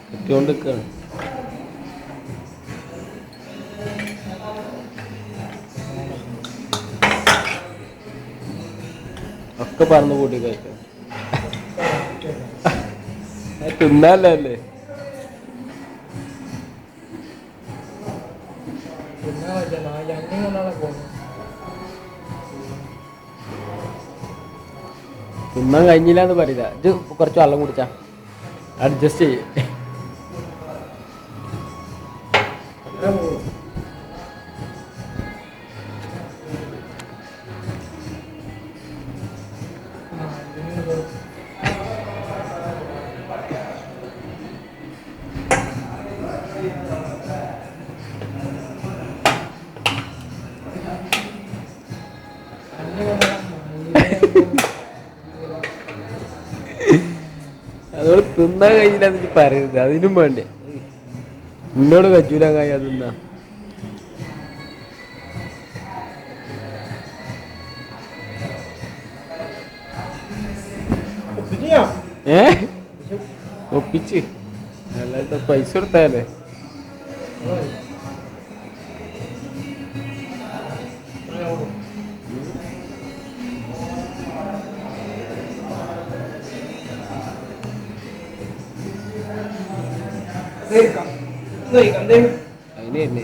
കിട്ടിക്കൊണ്ടിരിക്കാണ്. ഒക്കെ പറന്ന് കൂട്ടി കഴിക്കാം. തിന്നാല്ലേ തിന്നാൻ കഴിഞ്ഞില്ലാന്ന് പറയില്ല. ഇത് കുറച്ച് വെള്ളം കുടിച്ചാ അഡ്ജസ്റ്റ് ചെയ്യേ. അതോട് തിന്നാൻ കഴിയില്ല പറയരുത്. അതിനും വേണ്ടേ എന്നോട് കജൂല കഴിയാ തിന്നാ. ഒപ്പിച്ച് അല്ലാത്ത പൈസ കൊടുത്താലേ. അതിന് തന്നെ